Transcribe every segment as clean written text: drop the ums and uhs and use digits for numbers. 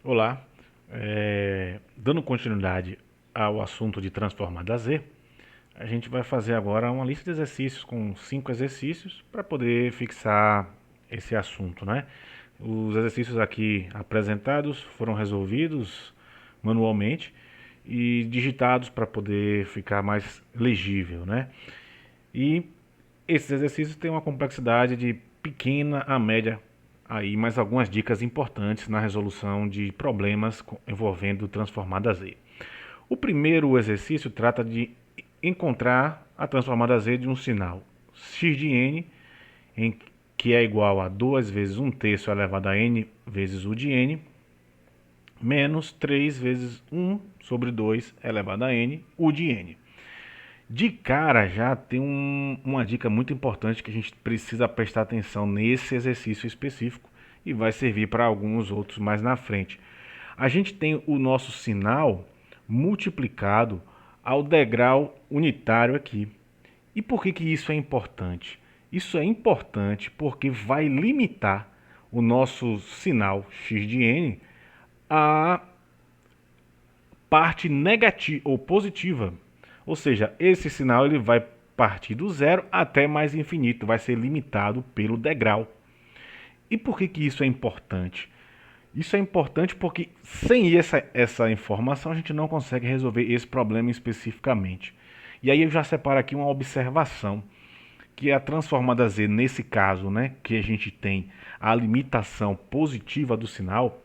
Olá, dando continuidade ao assunto de transformada Z, a gente vai fazer agora uma lista de exercícios com 5 exercícios para poder fixar esse assunto, né? Os exercícios aqui apresentados foram resolvidos manualmente e digitados para poder ficar mais legível, né? E esses exercícios têm uma complexidade de pequena a média aí, mais algumas dicas importantes na resolução de problemas envolvendo transformada Z. O primeiro exercício trata de encontrar a transformada Z de um sinal x de n, em que é igual a 2 vezes 1 terço elevado a n vezes u de n, menos 3 vezes 1 sobre 2 elevado a n, u de n. De cara já tem uma dica muito importante que a gente precisa prestar atenção nesse exercício específico e vai servir para alguns outros mais na frente. A gente tem o nosso sinal multiplicado ao degrau unitário aqui. E por que isso é importante? Isso é importante porque vai limitar o nosso sinal x de n a parte negativa ou positiva. Ou seja, esse sinal ele vai partir do zero até mais infinito, vai ser limitado pelo degrau. E por que isso é importante? Isso é importante porque sem essa informação a gente não consegue resolver esse problema especificamente. E aí eu já separo aqui uma observação, que a transformada Z, nesse caso, né, que a gente tem a limitação positiva do sinal,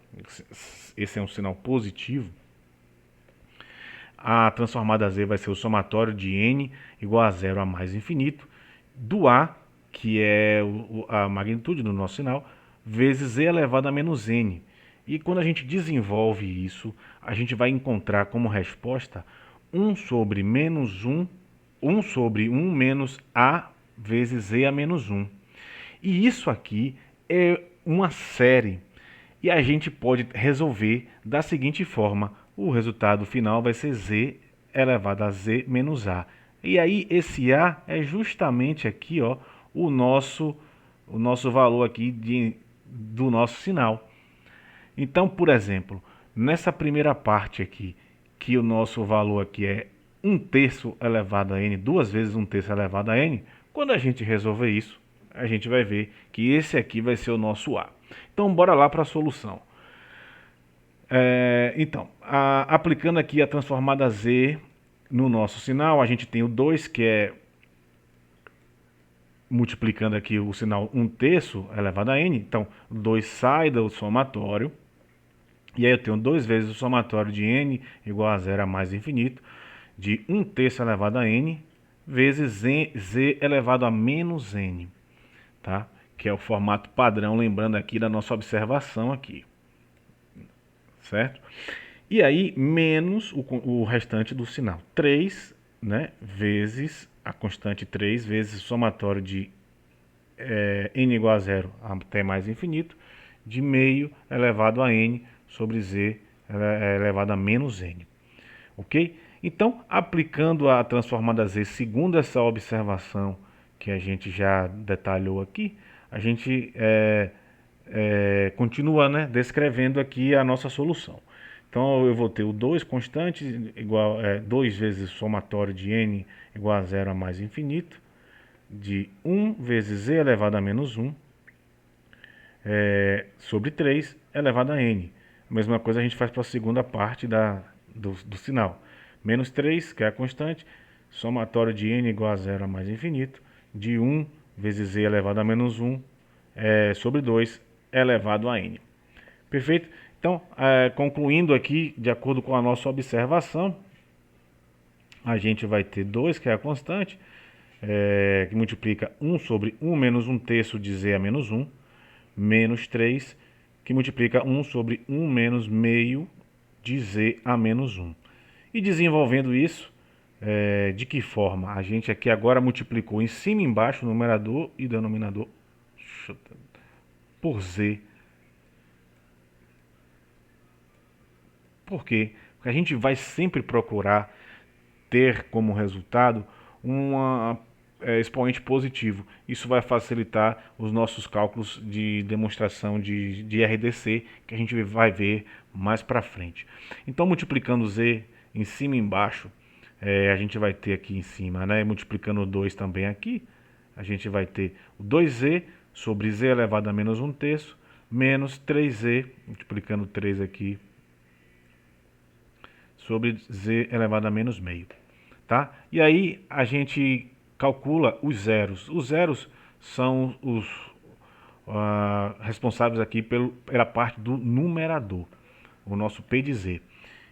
esse é um sinal positivo, a transformada Z vai ser o somatório de n igual a zero a mais infinito, do A, que é a magnitude do nosso sinal, vezes e elevado a menos n. E quando a gente desenvolve isso, a gente vai encontrar como resposta 1 sobre menos 1, 1 sobre 1 menos a vezes e a menos 1. E isso aqui é uma série. E a gente pode resolver da seguinte forma: o resultado final vai ser z elevado a z menos a. E aí esse a é justamente aqui, ó, o nosso valor aqui do nosso sinal. Então, por exemplo, nessa primeira parte aqui, que o nosso valor aqui é 1 terço elevado a n, 2 vezes 1 terço elevado a n, quando a gente resolver isso, a gente vai ver que esse aqui vai ser o nosso a. Então, bora lá para a solução. Aplicando aqui a transformada z no nosso sinal, a gente tem o 2, que é multiplicando aqui o sinal 1 terço elevado a n. Então, 2 sai do somatório. E aí eu tenho 2 vezes o somatório de n igual a zero a mais infinito, de 1 terço elevado a n, vezes z elevado a menos n. Tá? Que é o formato padrão, lembrando aqui da nossa observação aqui. Certo? E aí, menos o restante do sinal. 3, né, vezes a constante 3, vezes o somatório de n igual a zero até mais infinito, de meio elevado a n sobre z elevado a menos n. Ok? Então, aplicando a transformada z segundo essa observação que a gente já detalhou aqui, a gente continua, né, descrevendo aqui a nossa solução. Então eu vou ter o 2 constante igual 2 vezes o somatório de n igual a zero a mais infinito, de 1 vezes z elevado a menos 1 sobre 3 elevado a n. A mesma coisa a gente faz para a segunda parte do sinal. Menos 3, que é a constante, somatório de n igual a zero a mais infinito, de 1 vezes z elevado a menos 1 sobre 2 elevado a n. Perfeito? Então, concluindo aqui, de acordo com a nossa observação, a gente vai ter 2, que é a constante, que multiplica 1 sobre 1 menos 1 terço de z a menos 1, menos 3, que multiplica 1 sobre 1 menos meio de z a menos 1. E desenvolvendo isso, de que forma? A gente aqui agora multiplicou em cima e embaixo, numerador e denominador, por z. Por quê? Porque a gente vai sempre procurar ter como resultado um expoente positivo. Isso vai facilitar os nossos cálculos de demonstração de RDC, que a gente vai ver mais para frente. Então, multiplicando z em cima e embaixo, a gente vai ter aqui em cima, né, multiplicando 2 também aqui, a gente vai ter o 2z sobre z elevado a menos 1/3, menos 3z, multiplicando 3 aqui, sobre z elevado a menos meio. Tá? E aí a gente calcula os zeros. Os zeros são os responsáveis aqui pela parte do numerador, o nosso P de z.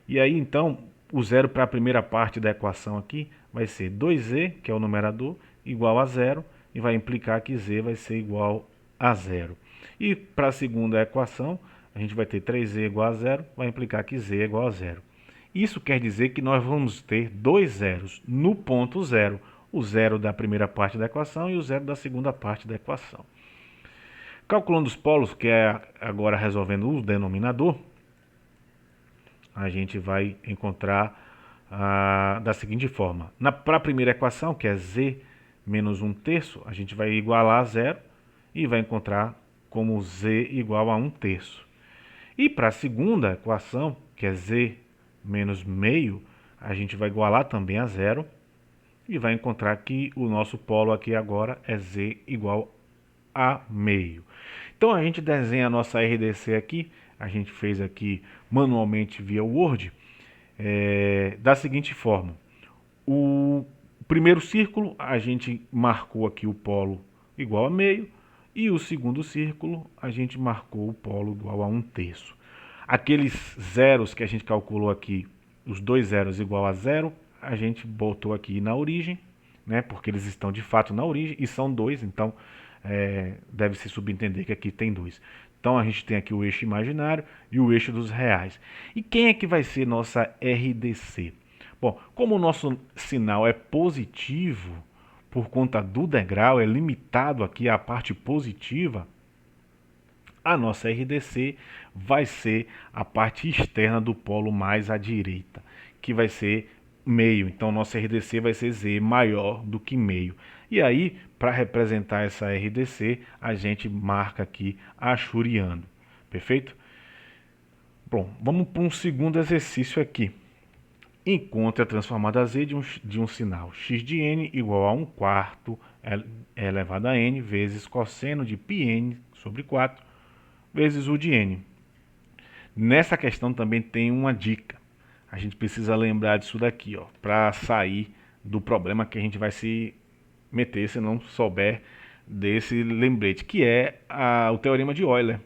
E aí então o zero para a primeira parte da equação aqui vai ser 2z, que é o numerador, igual a zero, e vai implicar que z vai ser igual a zero. E para a segunda equação, a gente vai ter 3z igual a zero, vai implicar que z é igual a zero. Isso quer dizer que nós vamos ter dois zeros no ponto zero, o zero da primeira parte da equação e o zero da segunda parte da equação. Calculando os polos, que é agora resolvendo o denominador, a gente vai encontrar da seguinte forma. Para a primeira equação, que é z menos 1/3, a gente vai igualar a zero e vai encontrar como z igual a 1/3. E para a segunda equação, que é z menos meio, a gente vai igualar também a zero e vai encontrar que o nosso polo aqui agora é z igual a meio. Então a gente desenha a nossa RDC aqui, a gente fez aqui manualmente via Word, da seguinte forma. O primeiro círculo a gente marcou aqui o polo igual a meio e o segundo círculo a gente marcou o polo igual a 1/3. Aqueles zeros que a gente calculou aqui, os dois zeros igual a zero, a gente botou aqui na origem, né, porque eles estão de fato na origem e são dois, então deve-se subentender que aqui tem dois. Então a gente tem aqui o eixo imaginário e o eixo dos reais. E quem é que vai ser nossa RDC? Bom, como o nosso sinal é positivo, por conta do degrau, é limitado aqui à parte positiva, a nossa RDC vai ser a parte externa do polo mais à direita, que vai ser meio. Então, nossa RDC vai ser Z maior do que meio. E aí, para representar essa RDC, a gente marca aqui achuriando. Perfeito? Bom, vamos para um segundo exercício aqui. Encontre a transformada Z de um sinal x de n igual a 1/4 elevado a n vezes cosseno de πn sobre 4 vezes u de n. Nessa questão também tem uma dica. A gente precisa lembrar disso daqui, ó, para sair do problema que a gente vai se meter se não souber desse lembrete, que é o teorema de Euler.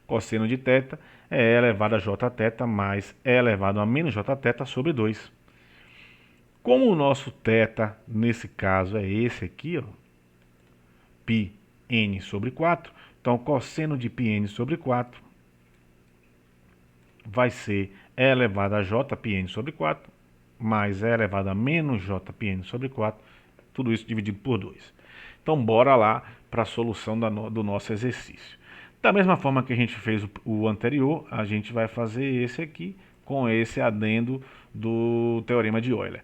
Cosseno de θ é e elevado a jθ mais e elevado a menos jθ sobre 2. Como o nosso θ, nesse caso, é esse aqui, ó, πn sobre 4, então cosseno de πn sobre 4 vai ser e elevado a jπn sobre 4 mais e elevado a menos jπn sobre 4, tudo isso dividido por 2. Então, bora lá para a solução do nosso exercício. Da mesma forma que a gente fez o anterior, a gente vai fazer esse aqui com esse adendo do teorema de Euler.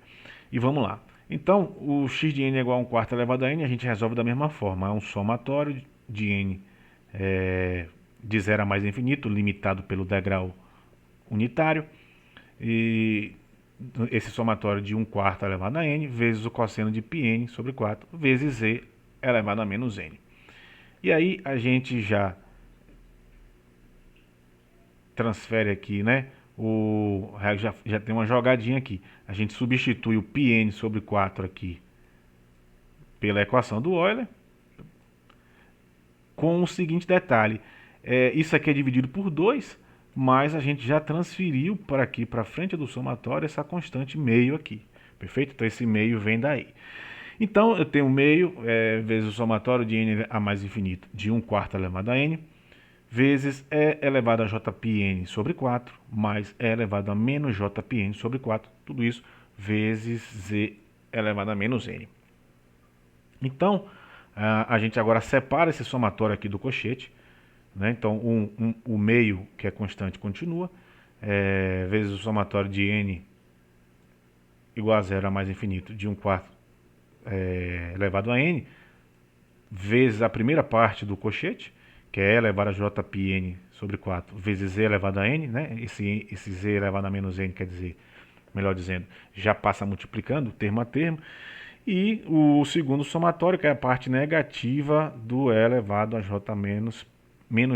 E vamos lá. Então, o x de n é igual a 1/4 elevado a n, a gente resolve da mesma forma. É um somatório de n de 0 a mais infinito, limitado pelo degrau unitário. E esse somatório de 1/4 elevado a n vezes o cosseno de πn sobre 4 vezes z elevado a menos n. E aí a gente já transfere aqui, né? Já tem uma jogadinha aqui. A gente substitui o πn sobre 4 aqui pela equação do Euler, com o seguinte detalhe. Isso aqui é dividido por 2, mas a gente já transferiu para aqui, para frente do somatório, essa constante meio aqui. Perfeito? Então esse meio vem daí. Então eu tenho meio vezes o somatório de n a mais infinito de 1/4 elevado a n, vezes e elevado a jπn sobre 4, mais e elevado a menos jπn sobre 4, tudo isso vezes z elevado a menos n. Então, a gente agora separa esse somatório aqui do cochete, né? Então, o meio, que é constante, continua, vezes o somatório de n igual a 0 a mais infinito de 1/4 elevado a n, vezes a primeira parte do cochete, que é e elevado a jπn sobre 4 vezes z elevado a n, né? Esse z elevado a menos n, quer dizer, melhor dizendo, já passa multiplicando termo a termo. E o segundo somatório, que é a parte negativa do e elevado a j menos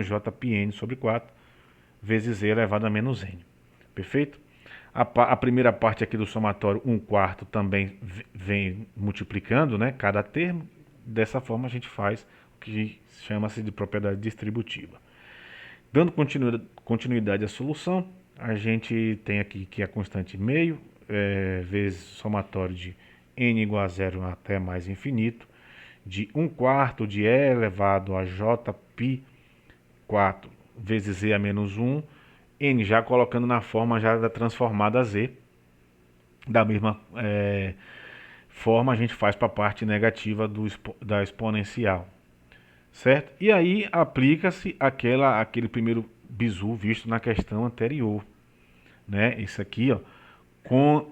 j π n sobre 4 vezes z elevado a menos n. Perfeito? A primeira parte aqui do somatório, 1/4, também vem multiplicando, né, cada termo. Dessa forma a gente faz o que chama-se de propriedade distributiva. Dando continuidade à solução, a gente tem aqui que a constante meio vezes somatório de n igual a 0 até mais infinito, de 1/4 de e elevado a j π 4 vezes z a menos 1, n já colocando na forma já da transformada z. Da mesma forma a gente faz para a parte negativa da exponencial, certo? E aí aplica-se aquele primeiro bizu visto na questão anterior, né? Isso aqui, ó,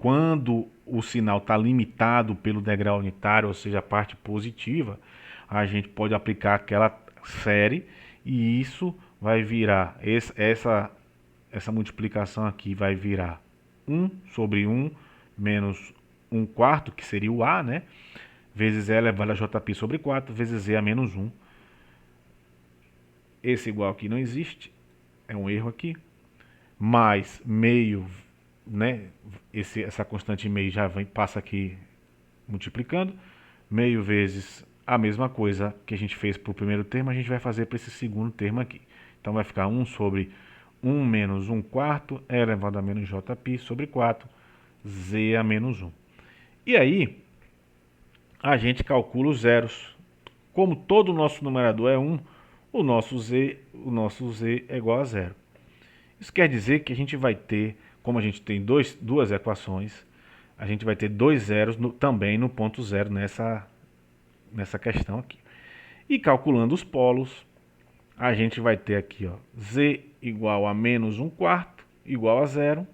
quando o sinal está limitado pelo degrau unitário, ou seja, a parte positiva, a gente pode aplicar aquela série e isso vai virar, essa multiplicação aqui vai virar 1 sobre 1 menos 1/4, que seria o A, né? Vezes E elevado a JP sobre 4, vezes E a menos 1. Esse igual aqui não existe, é um erro aqui. Mais meio, né? Essa constante meio já passa aqui multiplicando. Meio vezes a mesma coisa que a gente fez para o primeiro termo, a gente vai fazer para esse segundo termo aqui. Então vai ficar 1 sobre 1 menos 1/4 é elevado a menos jπ sobre 4, z a menos 1. E aí, a gente calcula os zeros. Como todo o nosso numerador é 1, o nosso z é igual a 0. Isso quer dizer que a gente vai ter, como a gente tem duas equações, a gente vai ter dois zeros também no ponto zero nessa questão aqui. E calculando os polos, a gente vai ter aqui, ó, z igual a menos 1/4 igual a 0,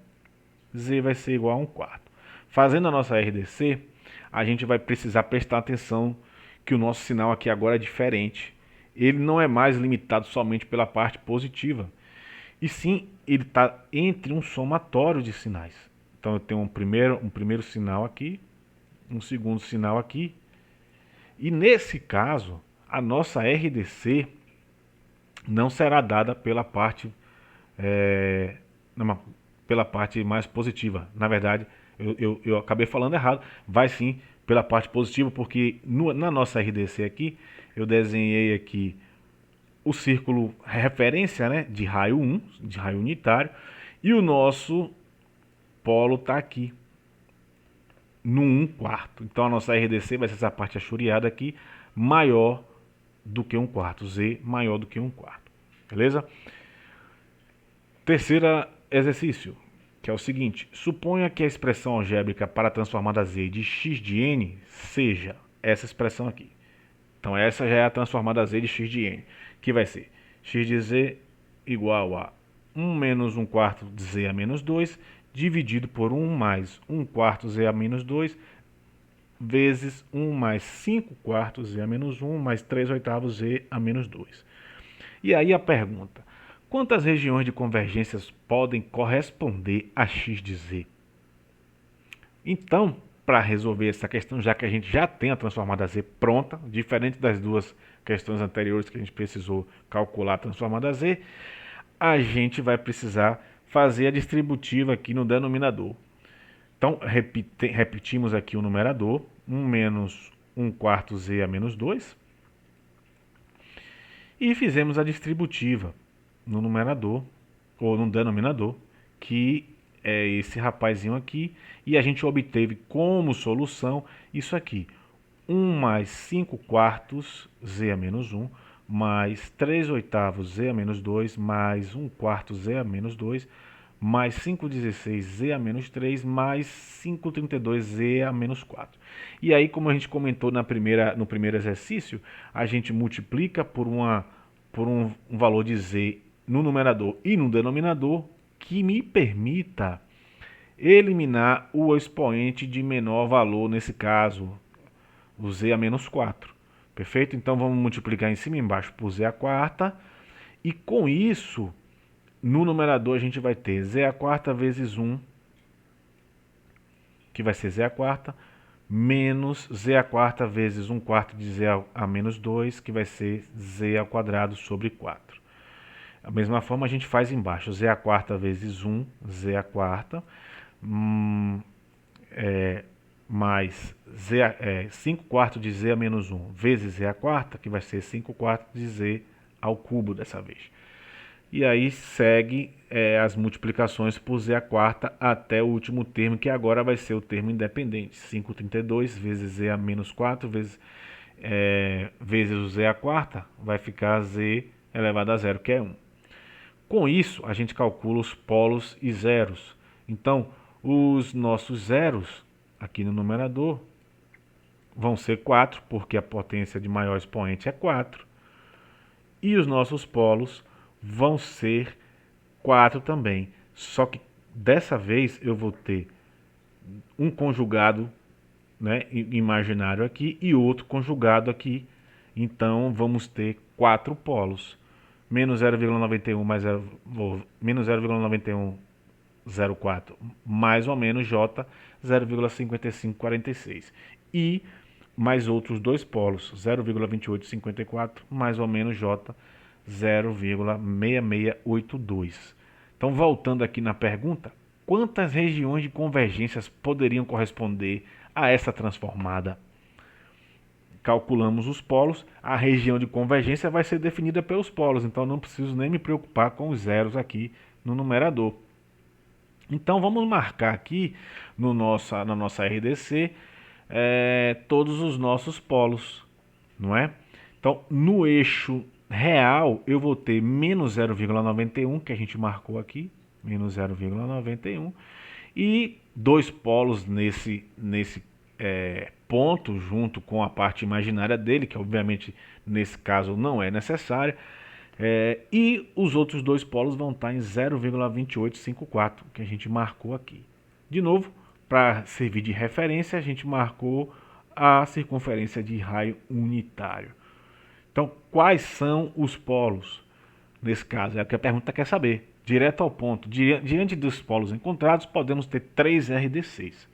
z vai ser igual a 1/4. Fazendo a nossa RDC, a gente vai precisar prestar atenção que o nosso sinal aqui agora é diferente. Ele não é mais limitado somente pela parte positiva, e sim ele está entre um somatório de sinais. Então eu tenho um primeiro sinal aqui, um segundo sinal aqui, e nesse caso a nossa RDC não será dada pela parte pela parte mais positiva. Na verdade, eu acabei falando errado. Vai sim pela parte positiva, porque na nossa RDC aqui, eu desenhei aqui o círculo referência, né, de raio 1, de raio unitário, e o nosso polo está aqui, no 1/4. Então a nossa RDC vai ser essa parte achureada aqui, maior do que 1/4, Z maior do que 1/4. Beleza? Terceiro exercício, que é o seguinte: suponha que a expressão algébrica para a transformada Z de x de n seja essa expressão aqui. Então essa já é a transformada Z de x de n, que vai ser x de z igual a 1 menos 1/4 de z a menos 2, dividido por 1 mais 1/4 z a menos 2, vezes 1 mais 5/4 z a menos 1, mais 3/8 z a menos 2. E aí a pergunta: quantas regiões de convergências podem corresponder a x de z? Então, para resolver essa questão, já que a gente já tem a transformada z pronta, diferente das duas questões anteriores que a gente precisou calcular a transformada z, a gente vai precisar fazer a distributiva aqui no denominador. Então, repetimos aqui o numerador, 1 menos 1/4 z a menos 2, e fizemos a distributiva no numerador, ou no denominador, que é esse rapazinho aqui, e a gente obteve como solução isso aqui: 1 mais 5/4 z a menos 1, mais 3/8 z a menos 2, mais 1/4 z a menos 2, mais 5/16 z a menos 3, mais 5/32 z a menos 4. E aí, como a gente comentou no primeiro exercício, a gente multiplica por um valor de z no numerador e no denominador, que me permita eliminar o expoente de menor valor, nesse caso, o z a menos 4. Perfeito? Então vamos multiplicar em cima e embaixo por z a quarta, e com isso no numerador a gente vai ter z a quarta vezes 1, que vai ser z a quarta, menos z a quarta vezes 1 quarto de z a menos 2, que vai ser z ao quadrado sobre 4. Da mesma forma a gente faz embaixo, z a quarta vezes 1, z a quarta, mais 5 quartos de z a menos 1 vezes z a quarta, que vai ser 5 quartos de z ao cubo dessa vez. E aí segue as multiplicações por z a quarta até o último termo, que agora vai ser o termo independente. 532 vezes z a menos 4 vezes o z a quarta, vai ficar z elevado a zero, que é 1. Com isso, a gente calcula os polos e zeros. Então, os nossos zeros aqui no numerador vão ser 4, porque a potência de maior expoente é 4. E os nossos polos vão ser 4 também. Só que dessa vez eu vou ter um conjugado, né, imaginário aqui e outro conjugado aqui. Então vamos ter 4 polos. Menos 0,91 mais 0,9104 mais ou menos J 0,5546. E mais outros dois polos, 0,2854 mais ou menos J 0,6682. Então, voltando aqui na pergunta, quantas regiões de convergências poderiam corresponder a essa transformada? Calculamos os polos, a região de convergência vai ser definida pelos polos, então não preciso nem me preocupar com os zeros aqui no numerador. Então vamos marcar aqui na nossa RDC todos os nossos polos, não é? Então no eixo real eu vou ter menos 0,91, que a gente marcou aqui, menos 0,91, e dois polos nesse ponto, junto com a parte imaginária dele, que obviamente nesse caso não é necessária, e os outros dois polos vão estar em 0,2854, que a gente marcou aqui. De novo, para servir de referência, a gente marcou a circunferência de raio unitário. Então, quais são os polos? Nesse caso, é o que a pergunta quer saber. Direto ao ponto. Diante dos polos encontrados, podemos ter 3 RDCs.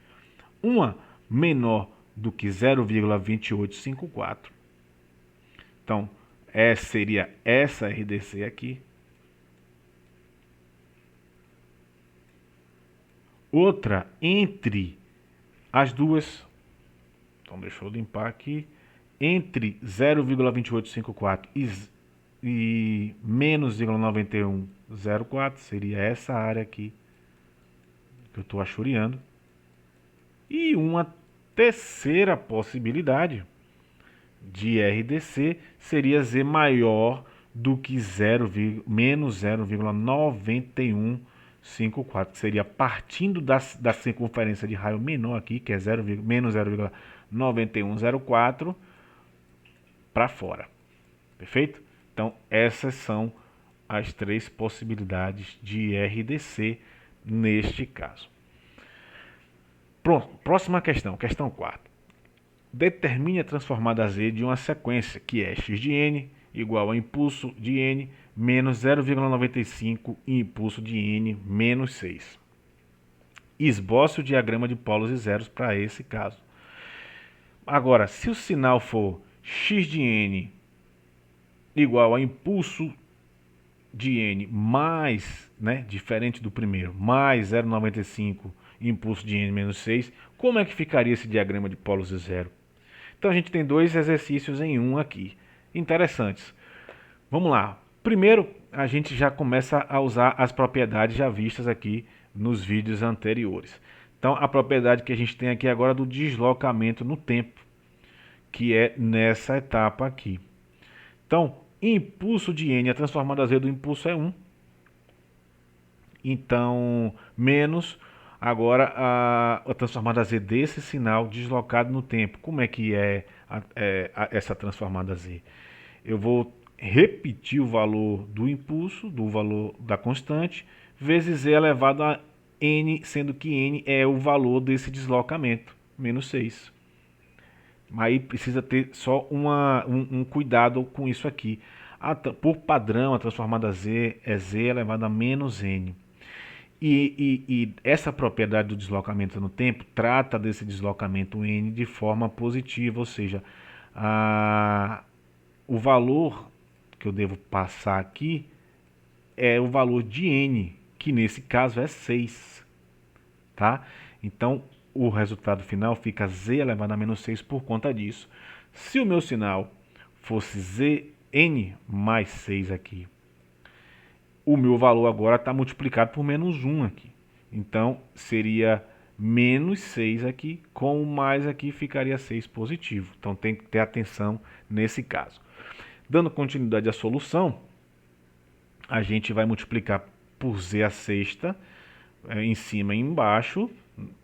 Uma menor do que 0,2854. Então, seria essa RDC aqui. Outra entre as duas. Então, deixa eu limpar aqui. Entre 0,2854 e menos 0,9104, seria essa área aqui que eu estou achuriando. E uma terceira possibilidade de RDC seria Z maior do que menos 0,9154, que seria partindo da circunferência de raio menor aqui, que é menos 0,9104, para fora. Perfeito? Então, essas são as 3 possibilidades de RDC neste caso. Pronto, próxima questão, questão 4. Determine a transformada Z de uma sequência que é x de n igual a impulso de n menos 0,95 e impulso de n menos 6. Esboce o diagrama de polos e zeros para esse caso. Agora, se o sinal for x de n igual a impulso de n mais, diferente do primeiro, mais 0,95 impulso de n menos 6, como é que ficaria esse diagrama de polos e zero? Então a gente tem 2 exercícios em um aqui, interessantes. Vamos lá. Primeiro, a gente já começa a usar as propriedades já vistas aqui nos vídeos anteriores. Então, a propriedade que a gente tem aqui agora é do deslocamento no tempo, que é nessa etapa aqui. Então, impulso de n, a transformada Z do impulso é 1. Então, menos agora a transformada Z desse sinal deslocado no tempo. Como é que é essa transformada Z? Eu vou repetir o valor do impulso, do valor da constante, vezes Z elevado a n, sendo que n é o valor desse deslocamento, menos 6. Aí precisa ter só um cuidado com isso aqui. Por padrão, a transformada Z é Z elevado a menos N. E essa propriedade do deslocamento no tempo trata desse deslocamento N de forma positiva, ou seja, o valor que eu devo passar aqui é o valor de N, que nesse caso é 6, tá? Então, o resultado final fica Z elevado a menos 6 por conta disso. Se o meu sinal fosse Zn mais 6 aqui, o meu valor agora está multiplicado por menos 1 aqui. Então, seria menos 6 aqui, com o mais aqui ficaria 6 positivo. Então, tem que ter atenção nesse caso. Dando continuidade à solução, a gente vai multiplicar por z à sexta, em cima e embaixo,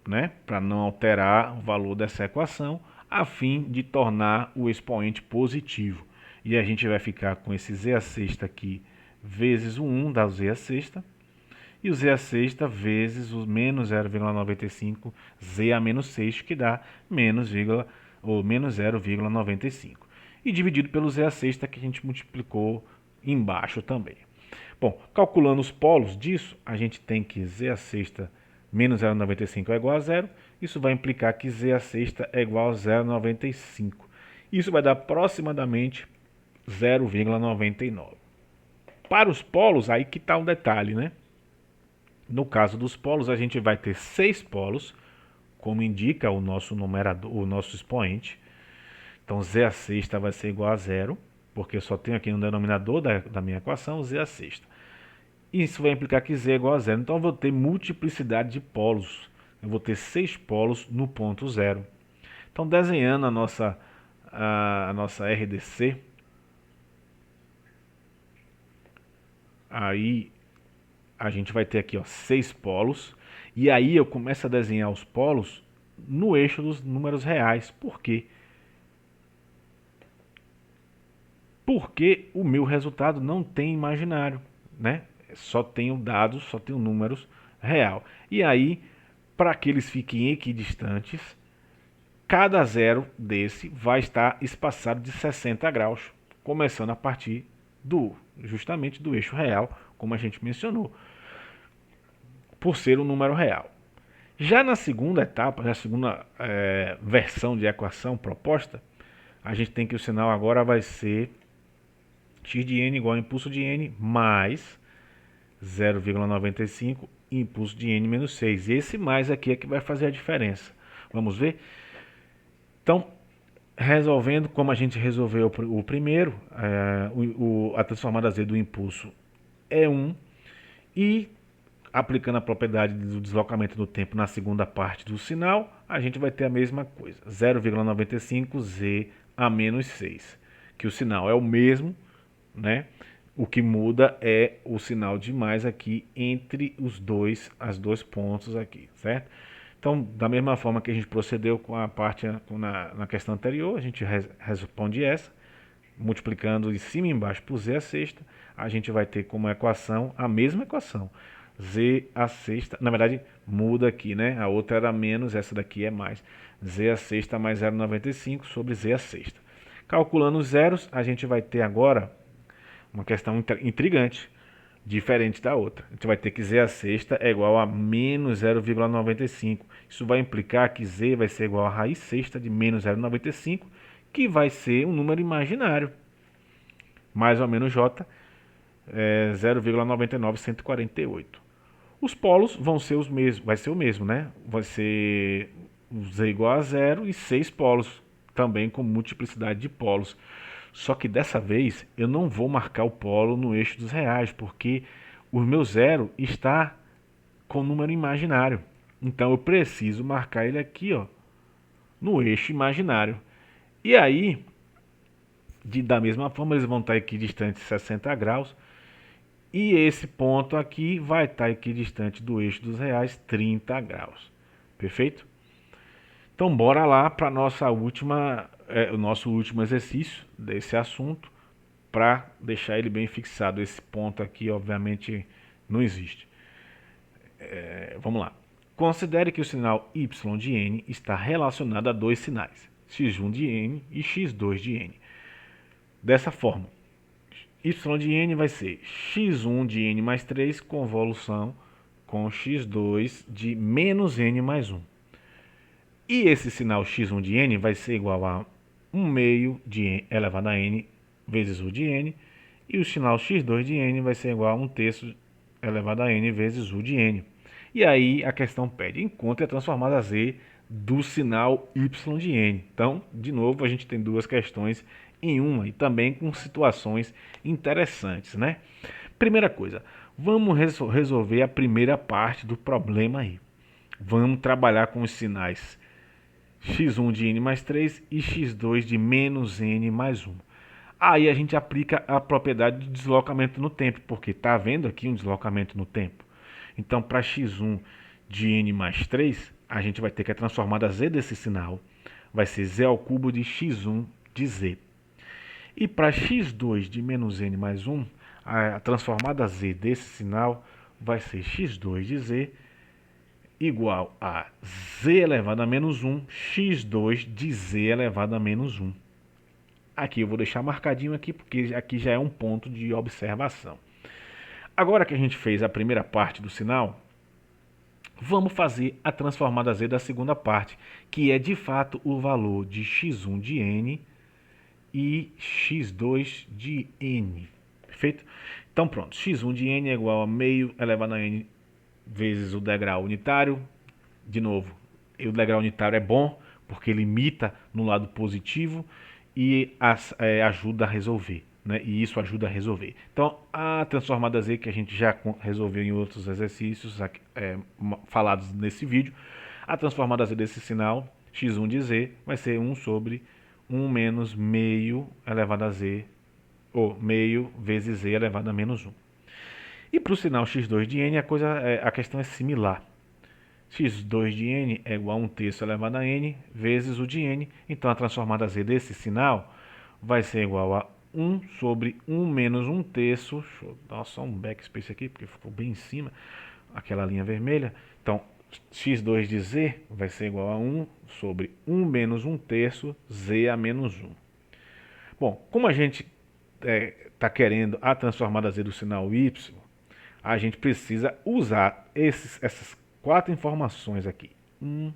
né, para não alterar o valor dessa equação, a fim de tornar o expoente positivo. E a gente vai ficar com esse z à sexta aqui vezes o 1 da z à sexta, e o z à sexta vezes o menos 0,95 z a menos 6, que dá menos 0,95. E dividido pelo z à sexta que a gente multiplicou embaixo também. Bom, calculando os polos disso, a gente tem que z à sexta menos 0,95 é igual a zero. Isso vai implicar que z à sexta é igual a 0,95. Isso vai dar aproximadamente 0,99. Para os polos, aí que está um detalhe, né? No caso dos polos, a gente vai ter 6 polos, como indica o nosso numerador, o nosso expoente. Então, z à sexta vai ser igual a zero, porque eu só tenho aqui no denominador da minha equação z à sexta. Isso vai implicar que z é igual a zero. Então, eu vou ter multiplicidade de polos. Eu vou ter 6 polos no ponto zero. Então, desenhando a nossa RDC, aí a gente vai ter aqui, ó, 6 polos. E aí eu começo a desenhar os polos no eixo dos números reais. Por quê? Porque o meu resultado não tem imaginário, né? Só tenho dados, só tenho números real. E aí, para que eles fiquem equidistantes, cada zero desse vai estar espaçado de 60 graus, começando a partir justamente do eixo real, como a gente mencionou, por ser um número real. Já na segunda etapa, na segunda versão de equação proposta, a gente tem que o sinal agora vai ser x de n igual a impulso de n mais 0,95 impulso de n menos 6. E esse mais aqui é que vai fazer a diferença. Vamos ver? Então, resolvendo como a gente resolveu o primeiro, a transformada z do impulso é 1, e aplicando a propriedade do deslocamento do tempo na segunda parte do sinal, a gente vai ter a mesma coisa, 0,95 z a menos 6, que o sinal é o mesmo, né? O que muda é o sinal de mais aqui entre os dois pontos aqui, certo? Então, da mesma forma que a gente procedeu com a parte na questão anterior, a gente responde essa, multiplicando de cima e embaixo por z à sexta, a gente vai ter como equação a mesma equação, z à sexta, na verdade muda aqui, né? A outra era menos, essa daqui é mais, z à sexta mais 0,95 sobre z à sexta. Calculando os zeros, a gente vai ter agora uma questão intrigante, diferente da outra. A gente vai ter que z à sexta é igual a menos 0,95. Isso vai implicar que z vai ser igual a raiz sexta de menos 0,95, que vai ser um número imaginário. Mais ou menos j, 0,99148. Os polos vão ser os mesmos, vai ser o mesmo, né? Vai ser z igual a zero e 6 polos, também com multiplicidade de polos. Só que dessa vez eu não vou marcar o polo no eixo dos reais, porque o meu zero está com número imaginário. Então eu preciso marcar ele aqui, ó, no eixo imaginário. E aí, da mesma forma, eles vão estar equidistantes 60 graus. E esse ponto aqui vai estar equidistante do eixo dos reais 30 graus. Perfeito? Então bora lá para o nosso último exercício desse assunto, para deixar ele bem fixado. Esse ponto aqui, obviamente, não existe. Vamos lá. Considere que o sinal y de n está relacionado a dois sinais, x1 de n e x2 de n. Dessa forma, y de n vai ser x1 de n mais 3 convolução com x2 de menos n mais 1. E esse sinal x1 de n vai ser igual a 1 meio de n elevado a n vezes u de n. E o sinal x2 de n vai ser igual a 1 terço elevado a n vezes u de n. E aí a questão pede, encontre a transformada z do sinal y de n. Então, de novo, a gente tem duas questões em uma e também com situações interessantes, né? Primeira coisa, vamos resolver a primeira parte do problema aí. Vamos trabalhar com os sinais x1 de n mais 3 e x2 de menos n mais 1. Aí a gente aplica a propriedade de deslocamento no tempo, porque está havendo aqui um deslocamento no tempo. Então, para x1 de n mais 3, a gente vai ter que a transformada z desse sinal vai ser z ao cubo de x1 de z. E para x2 de menos n mais 1, a transformada z desse sinal vai ser x2 de z igual a z elevado a menos 1, x2 de z elevado a menos 1. Aqui eu vou deixar marcadinho aqui, porque aqui já é um ponto de observação. Agora que a gente fez a primeira parte do sinal, vamos fazer a transformada z da segunda parte, que é de fato o valor de x1 de n e x2 de n. Perfeito? Então pronto, x1 de n é igual a meio elevado a n vezes o degrau unitário. De novo, o degrau unitário é bom, porque ele limita no lado positivo e ajuda a resolver, né? E isso ajuda a resolver. Então, a transformada z que a gente já resolveu em outros exercícios falados nesse vídeo, a transformada z desse sinal, x1 de z, vai ser 1 sobre 1 menos meio elevado a z, ou meio vezes z elevado a menos 1. E para o sinal x2 de n, a questão é similar. x2 de n é igual a 1 terço elevado a n vezes o de n. Então, a transformada z desse sinal vai ser igual a 1 sobre 1 menos 1 terço. Deixa eu dar só um backspace aqui, porque ficou bem em cima, aquela linha vermelha. Então, x2 de z vai ser igual a 1 sobre 1 menos 1 terço z a menos 1. Bom, como a gente está querendo a transformada z do sinal y, a gente precisa usar essas quatro informações aqui. 1,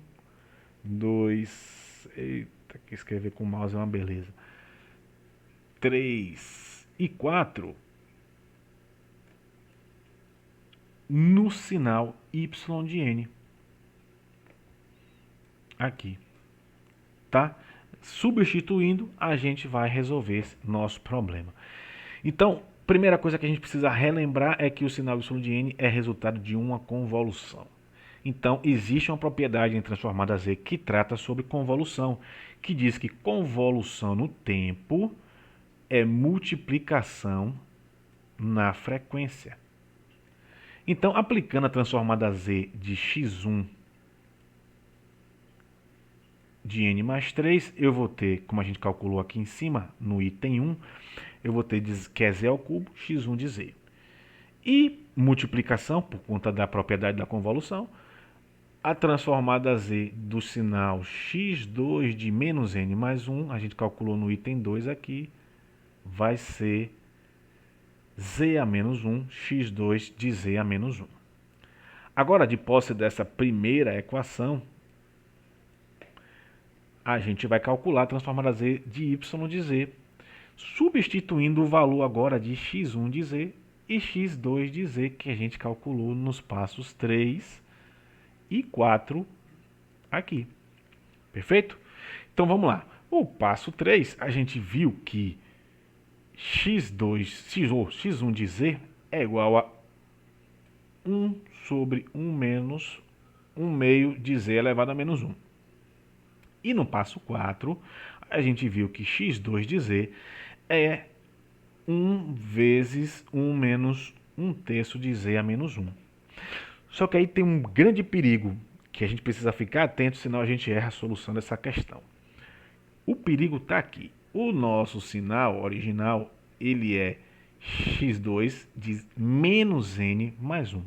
2, eita, que escrever com o mouse é uma beleza. 3 e 4 no sinal y de n. Aqui. Tá? Substituindo, a gente vai resolver esse nosso problema. Então, primeira coisa que a gente precisa relembrar é que o sinal y de n é resultado de uma convolução. Então, existe uma propriedade em transformada z que trata sobre convolução, que diz que convolução no tempo é multiplicação na frequência. Então, aplicando a transformada z de x1 de n mais 3, eu vou ter, como a gente calculou aqui em cima, no item 1, eu vou ter que é z ao cubo, x1 de z. E multiplicação, por conta da propriedade da convolução, a transformada z do sinal x2 de menos n mais 1, a gente calculou no item 2 aqui, vai ser z a menos 1, x2 de z a menos 1. Agora, de posse dessa primeira equação, a gente vai calcular a transformada z de y de z, substituindo o valor agora de x1 de z e x2 de z, que a gente calculou nos passos 3 e 4 aqui. Perfeito? Então vamos lá. O passo 3, a gente viu que x1 de z é igual a 1 sobre 1 menos 1 meio de z elevado a menos 1. E no passo 4, a gente viu que x2 de z é 1 vezes 1 menos 1 terço de z a menos 1. Só que aí tem um grande perigo que a gente precisa ficar atento, senão a gente erra a solução dessa questão. O perigo está aqui. O nosso sinal original, ele é x2 de menos n mais 1.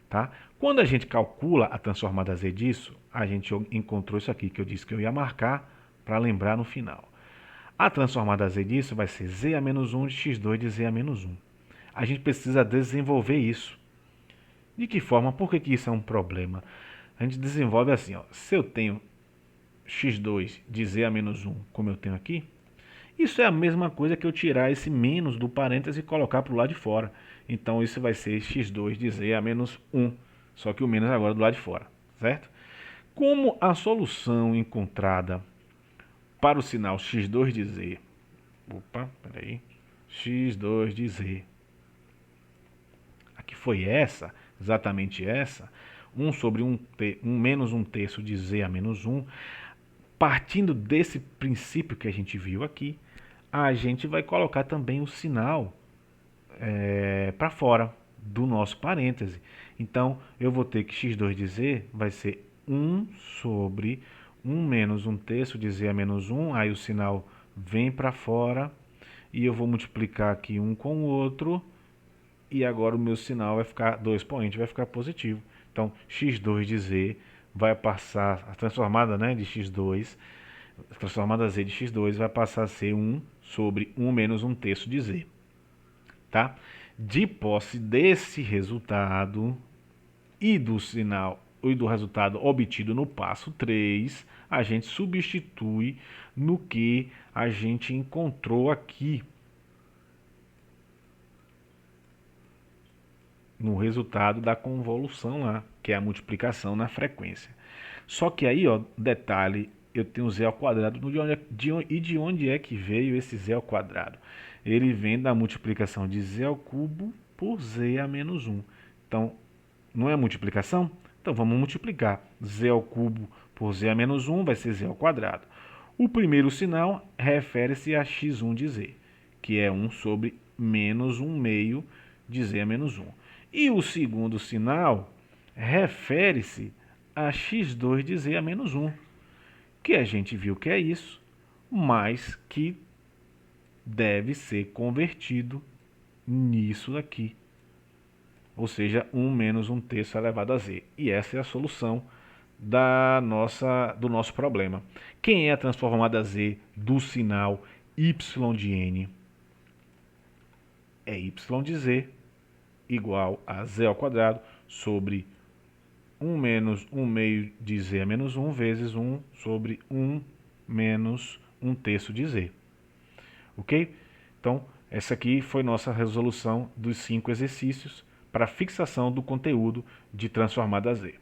Tá? Quando a gente calcula a transformada z disso, a gente encontrou isso aqui que eu disse que eu ia marcar para lembrar no final. A transformada z disso vai ser z a menos 1 de x2 de z a menos 1. A gente precisa desenvolver isso. De que forma? Por que isso é um problema? A gente desenvolve assim, ó. Se eu tenho x2 de z a menos 1, como eu tenho aqui, isso é a mesma coisa que eu tirar esse menos do parêntese e colocar para o lado de fora. Então isso vai ser x2 de z a menos 1, só que o menos agora do lado de fora, certo? Como a solução encontrada para o sinal x2 de z, x2 de z, aqui foi essa, exatamente essa, 1 sobre 1 menos 1 terço de z a menos 1, partindo desse princípio que a gente viu aqui, a gente vai colocar também o sinal para fora do nosso parêntese. Então, eu vou ter que x2 de z vai ser 1 sobre 1 menos 1 terço de z a menos 1, aí o sinal vem para fora, e eu vou multiplicar aqui um com o outro, e agora o meu sinal vai ficar, 2 expoente vai ficar positivo. Então, x2 de z vai passar, a transformada de x2, a transformada z de x2 vai passar a ser 1 sobre 1 menos 1 terço de z. Tá? De posse desse resultado e do sinal e do resultado obtido no passo 3, a gente substitui no que a gente encontrou aqui no resultado da convolução lá, que é a multiplicação na frequência. Só que aí, ó, detalhe, eu tenho z ao quadrado. E de onde é que veio esse z ao quadrado? Ele vem da multiplicação de z ao cubo por z a menos 1. Então, não é multiplicação? Então, vamos multiplicar. Z ao cubo por z a menos 1 vai ser z ao quadrado. O primeiro sinal refere-se a x1 de z, que é 1 sobre menos 1 meio de z a menos 1. E o segundo sinal refere-se a x2 de z a menos 1, que a gente viu que é isso, mas que deve ser convertido nisso daqui. Ou seja, 1 menos 1 terço elevado a z. E essa é a solução do nosso problema. Quem é a transformada z do sinal y de n? É y de z igual a z ao quadrado sobre 1 menos 1 meio de z a menos 1 vezes 1 sobre 1 menos 1 terço de z. Ok? Então, essa aqui foi nossa resolução dos 5 exercícios para fixação do conteúdo de transformada Z.